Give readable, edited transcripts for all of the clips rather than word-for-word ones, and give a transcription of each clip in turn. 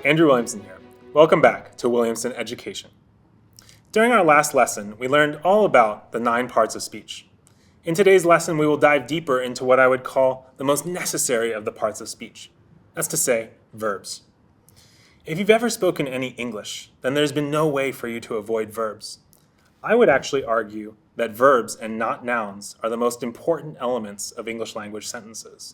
Andrew Williamson here. Welcome back to Williamson Education. During our last lesson, we learned all about the 9 parts of speech. In today's lesson, we will dive deeper into what I would call the most necessary of the parts of speech. That's to say, verbs. If you've ever spoken any English, then there's been no way for you to avoid verbs. I would actually argue that verbs and not nouns are the most important elements of English language sentences.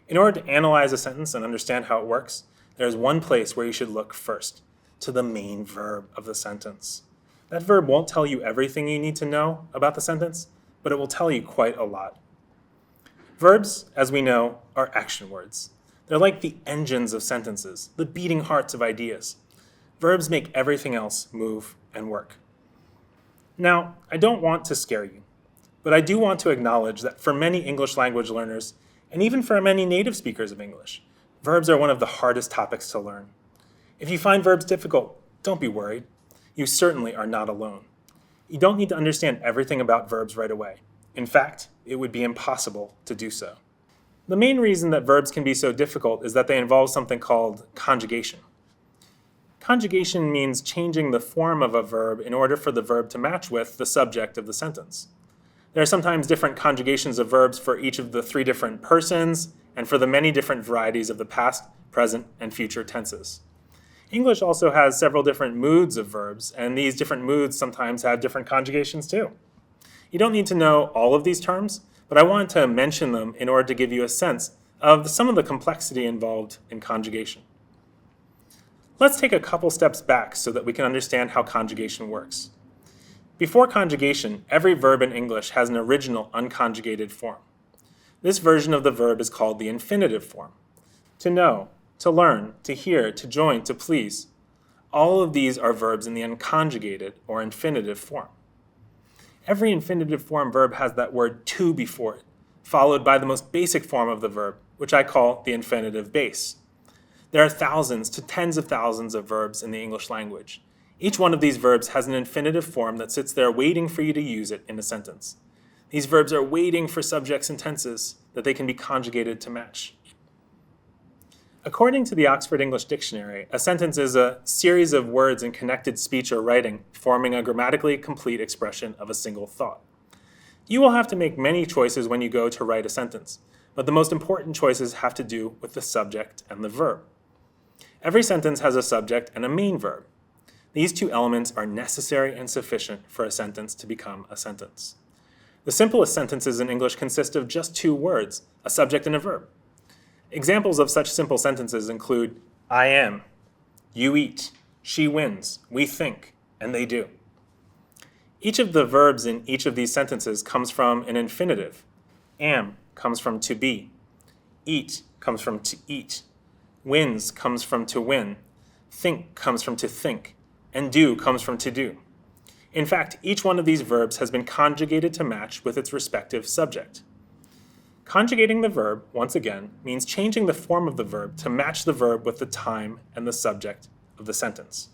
In order to analyze a sentence and understand how it works, there's one place where you should look first, to the main verb of the sentence. That verb won't tell you everything you need to know about the sentence, but it will tell you quite a lot. Verbs, as we know, are action words. They're like the engines of sentences, the beating hearts of ideas. Verbs make everything else move and work. Now, I don't want to scare you, but I do want to acknowledge that for many English language learners, and even for many native speakers of English, verbs are one of the hardest topics to learn. If you find verbs difficult, don't be worried. You certainly are not alone. You don't need to understand everything about verbs right away. In fact, it would be impossible to do so. The main reason that verbs can be so difficult is that they involve something called conjugation. Conjugation means changing the form of a verb in order for the verb to match with the subject of the sentence. There are sometimes different conjugations of verbs for each of the 3 different persons and for the many different varieties of the past, present, and future tenses. English also has several different moods of verbs, and these different moods sometimes have different conjugations too. You don't need to know all of these terms, but I wanted to mention them in order to give you a sense of some of the complexity involved in conjugation. Let's take a couple steps back so that we can understand how conjugation works. Before conjugation, every verb in English has an original unconjugated form. This version of the verb is called the infinitive form. To know, to learn, to hear, to join, to please. All of these are verbs in the unconjugated or infinitive form. Every infinitive form verb has that word to before it, followed by the most basic form of the verb, which I call the infinitive base. There are thousands to tens of thousands of verbs in the English language. Each one of these verbs has an infinitive form that sits there waiting for you to use it in a sentence. These verbs are waiting for subjects and tenses that they can be conjugated to match. According to the Oxford English Dictionary, a sentence is a series of words in connected speech or writing forming a grammatically complete expression of a single thought. You will have to make many choices when you go to write a sentence, but the most important choices have to do with the subject and the verb. Every sentence has a subject and a main verb. These 2 elements are necessary and sufficient for a sentence to become a sentence. The simplest sentences in English consist of just 2 words, a subject and a verb. Examples of such simple sentences include I am, you eat, she wins, we think, and they do. Each of the verbs in each of these sentences comes from an infinitive. Am comes from to be. Eat comes from to eat. Wins comes from to win. Think comes from to think. And do comes from to do. In fact, each one of these verbs has been conjugated to match with its respective subject. Conjugating the verb, once again, means changing the form of the verb to match the verb with the time and the subject of the sentence.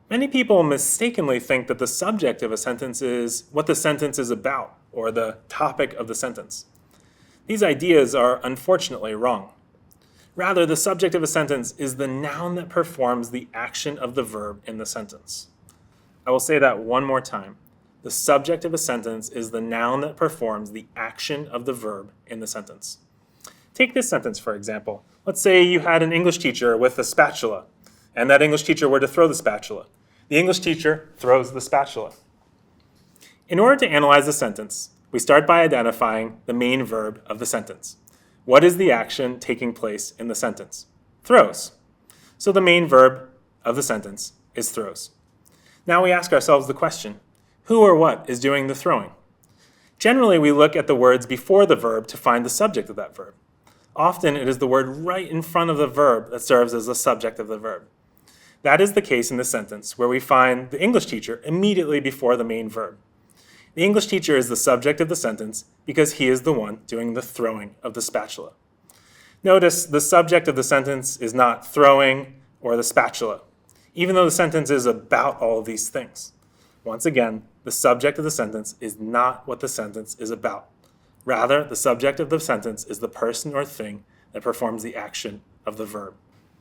Many people mistakenly think that the subject of a sentence is what the sentence is about, or the topic of the sentence. These ideas are unfortunately wrong. Rather, the subject of a sentence is the noun that performs the action of the verb in the sentence. I will say that one more time. The subject of a sentence is the noun that performs the action of the verb in the sentence. Take this sentence, for example. Let's say you had an English teacher with a spatula, and that English teacher were to throw the spatula. The English teacher throws the spatula. In order to analyze the sentence, we start by identifying the main verb of the sentence. What is the action taking place in the sentence? Throws. So the main verb of the sentence is throws. Now we ask ourselves the question, who or what is doing the throwing? Generally, we look at the words before the verb to find the subject of that verb. Often it is the word right in front of the verb that serves as the subject of the verb. That is the case in this sentence, where we find the English teacher immediately before the main verb. The English teacher is the subject of the sentence because he is the one doing the throwing of the spatula. Notice the subject of the sentence is not throwing or the spatula, even though the sentence is about all of these things. Once again, the subject of the sentence is not what the sentence is about. Rather, the subject of the sentence is the person or thing that performs the action of the verb.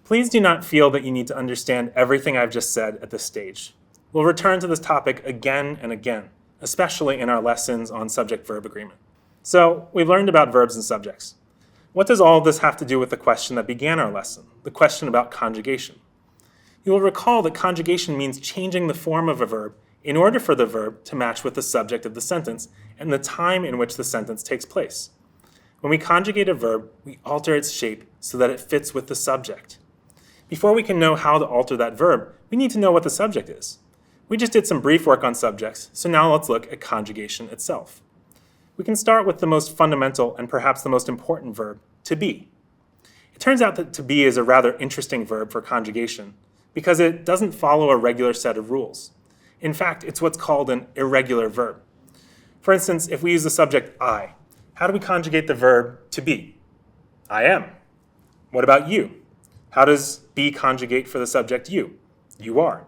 Please do not feel that you need to understand everything I've just said at this stage. We'll return to this topic again and again, especially in our lessons on subject-verb agreement. So, we've learned about verbs and subjects. What does all of this have to do with the question that began our lesson, the question about conjugation? You will recall that conjugation means changing the form of a verb in order for the verb to match with the subject of the sentence and the time in which the sentence takes place. When we conjugate a verb, we alter its shape so that it fits with the subject. Before we can know how to alter that verb, we need to know what the subject is. We just did some brief work on subjects, so now let's look at conjugation itself. We can start with the most fundamental and perhaps the most important verb, to be. It turns out that to be is a rather interesting verb for conjugation because it doesn't follow a regular set of rules. In fact, it's what's called an irregular verb. For instance, if we use the subject I, how do we conjugate the verb to be? I am. What about you? How does be conjugate for the subject you? You are.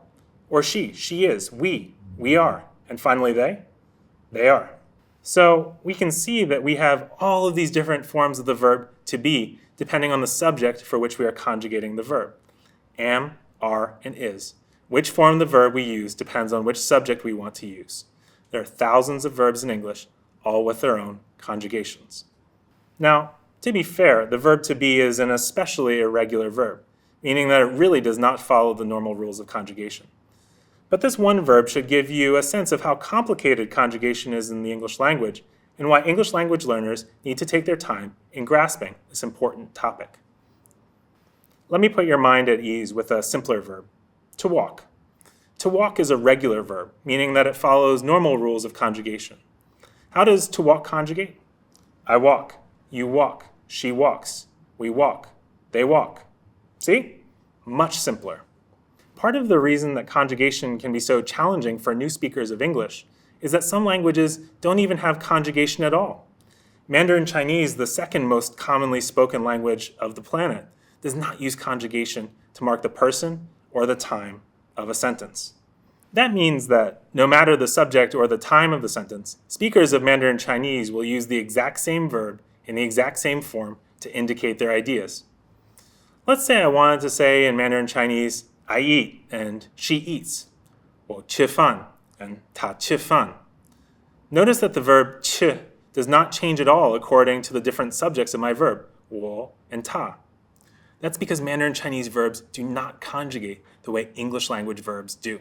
Or she is, we are. And finally they are. So we can see that we have all of these different forms of the verb to be depending on the subject for which we are conjugating the verb. Am, are, and is. Which form of the verb we use depends on which subject we want to use. There are thousands of verbs in English, all with their own conjugations. Now, to be fair, the verb to be is an especially irregular verb, meaning that it really does not follow the normal rules of conjugation. But this one verb should give you a sense of how complicated conjugation is in the English language and why English language learners need to take their time in grasping this important topic. Let me put your mind at ease with a simpler verb, to walk. To walk is a regular verb, meaning that it follows normal rules of conjugation. How does to walk conjugate? I walk, you walk, she walks, we walk, they walk. See? Much simpler. Part of the reason that conjugation can be so challenging for new speakers of English is that some languages don't even have conjugation at all. Mandarin Chinese, the second most commonly spoken language of the planet, does not use conjugation to mark the person or the time of a sentence. That means that no matter the subject or the time of the sentence, speakers of Mandarin Chinese will use the exact same verb in the exact same form to indicate their ideas. Let's say I wanted to say in Mandarin Chinese, I eat and she eats, 我吃饭 and 他吃饭. Notice that the verb 吃 does not change at all according to the different subjects of my verb, 我 and 他. That's because Mandarin Chinese verbs do not conjugate the way English language verbs do.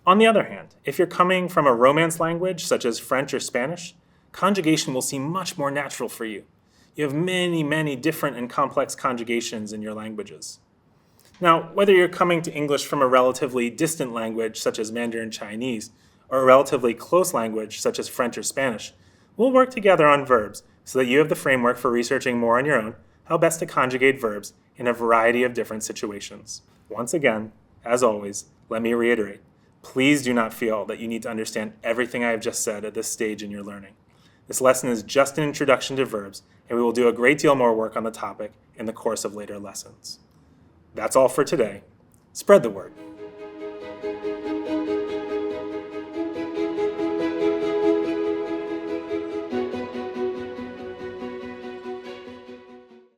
On the other hand, if you're coming from a Romance language such as French or Spanish, conjugation will seem much more natural for you. You have many, many different and complex conjugations in your languages. Now, whether you're coming to English from a relatively distant language such as Mandarin Chinese or a relatively close language such as French or Spanish, we'll work together on verbs so that you have the framework for researching more on your own how best to conjugate verbs in a variety of different situations. Once again, as always, let me reiterate, please do not feel that you need to understand everything I have just said at this stage in your learning. This lesson is just an introduction to verbs, and we will do a great deal more work on the topic in the course of later lessons. That's all for today. Spread the word.